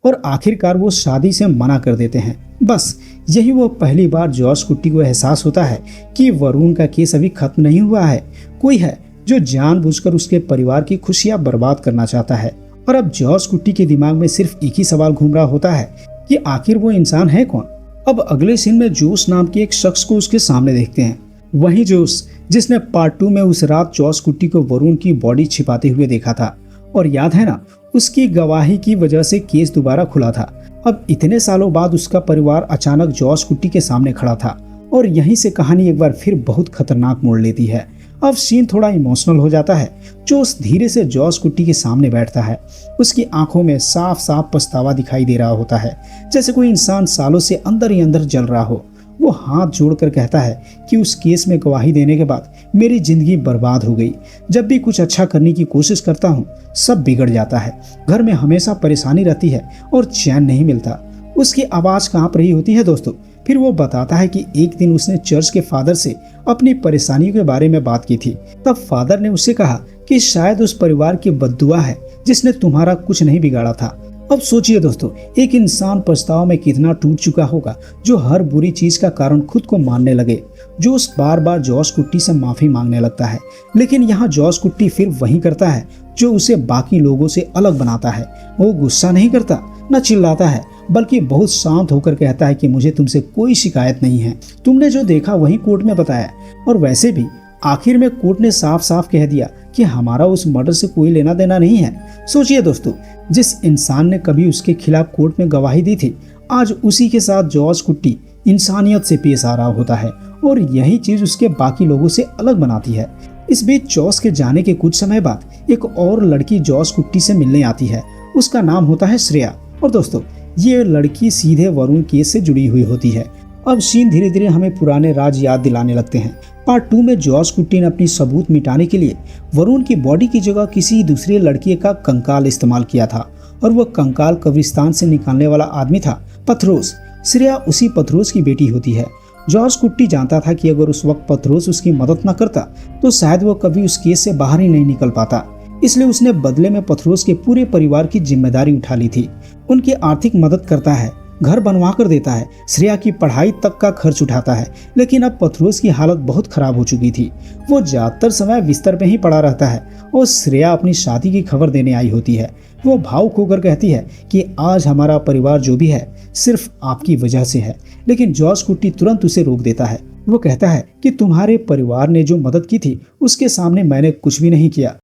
और आखिरकार वो शादी से मना कर देते हैं। बस यही वो पहली बार जॉर्ज कुट्टी को एहसास होता है कि वरुण का केस अभी खत्म नहीं हुआ है। कोई है जो जानबूझकर उसके परिवार की खुशियां बर्बाद करना चाहता है। और अब जॉर्ज कुट्टी के दिमाग में सिर्फ एक ही सवाल घूम रहा होता है कि आखिर वो इंसान है कौन। अब अगले सीन में जोश नाम के एक शख्स को उसके सामने देखते हैं। वही जोश जिसने पार्ट 2 में उस रात जॉर्ज कुट्टी को वरुण की बॉडी छिपाते हुए देखा था। और याद है ना, उसकी गवाही की वजह से केस दोबारा खुला था। अब इतने सालों बाद उसका परिवार अचानक जॉर्ज कुट्टी के सामने खड़ा था और यहीं से कहानी एक बार फिर बहुत खतरनाक मोड़ लेती है। अब सीन थोड़ा इमोशनल हो जाता है। जोश धीरे से जॉर्ज कुट्टी के सामने बैठता है। उसकी आंखों में साफ साफ पछतावा दिखाई दे रहा होता है, जैसे कोई इंसान सालों से अंदर ही अंदर जल रहा हो। वो हाथ जोड़कर कहता है कि उस केस में गवाही देने के बाद मेरी जिंदगी बर्बाद हो गई। जब भी कुछ अच्छा करने की कोशिश करता हूँ सब बिगड़ जाता है। घर में हमेशा परेशानी रहती है और चैन नहीं मिलता। उसकी आवाज़ कांप रही होती है दोस्तों। फिर वो बताता है कि एक दिन उसने चर्च के फादर से अपनी परेशानियों के बारे में बात की थी। तब फादर ने उससे कहा कि शायद उस परिवार की बद्दुआ है जिसने तुम्हारा कुछ नहीं बिगाड़ा था। अब सोचिए दोस्तों, एक इंसान पछतावा में कितना टूट चुका होगा जो हर बुरी चीज का कारण खुद को मानने लगे। जो उस बार बार जॉर्ज कुट्टी से माफी मांगने लगता है, लेकिन यहाँ जॉर्ज कुट्टी फिर वही करता है जो उसे बाकी लोगों से अलग बनाता है। वो गुस्सा नहीं करता, न चिल्लाता है, बल्कि बहुत शांत होकर कहता है कि मुझे तुमसे कोई शिकायत नहीं है। तुमने जो देखा वही कोर्ट में बताया। और वैसे भी आखिर में कोर्ट ने साफ साफ कह दिया कि हमारा उस मर्डर से कोई लेना देना नहीं है। सोचिए दोस्तों, जिस इंसान ने कभी उसके खिलाफ कोर्ट में गवाही दी थी, आज उसी के साथ जॉर्ज कुट्टी इंसानियत से पेश आ रहा होता है और यही चीज उसके बाकी लोगों से अलग बनाती है। इस बीच जॉर्ज के जाने के कुछ समय बाद एक और लड़की जॉर्ज कुट्टी से मिलने आती है। उसका नाम होता है श्रेया। और दोस्तों, ये लड़की सीधे वरुण केस से जुड़ी हुई होती है। अब सीन धीरे धीरे हमें पुराने राज याद दिलाने लगते हैं। पार्ट 2 में जॉर्ज कुट्टी ने अपनी सबूत मिटाने के लिए वरुण की बॉडी की जगह किसी दूसरे लड़के का कंकाल इस्तेमाल किया था और वह कंकाल कब्रिस्तान से निकालने वाला आदमी था पथरोस। श्रेया उसी पथरोस की बेटी होती है। जॉर्ज कुट्टी जानता था कि अगर उस वक्त पथरोस उसकी मदद न करता तो शायद वो कभी उस केस से बाहर ही नहीं निकल पाता। इसलिए उसने बदले में पथरोस के पूरे परिवार की जिम्मेदारी उठा ली थी। उनकी आर्थिक मदद करता है, घर बनवा कर देता है, श्रेया की पढ़ाई तक का खर्च उठाता है। लेकिन अब पथरोस की हालत बहुत खराब हो चुकी थी। वो ज्यादातर समय बिस्तर पे ही पड़ा रहता है और श्रेया अपनी शादी की खबर देने आई होती है। वो भावुक होकर कहती है कि आज हमारा परिवार जो भी है सिर्फ आपकी वजह से है। लेकिन जॉर्ज कुट्टी तुरंत उसे रोक देता है। वो कहता है कि तुम्हारे परिवार ने जो मदद की थी उसके सामने मैंने कुछ भी नहीं किया।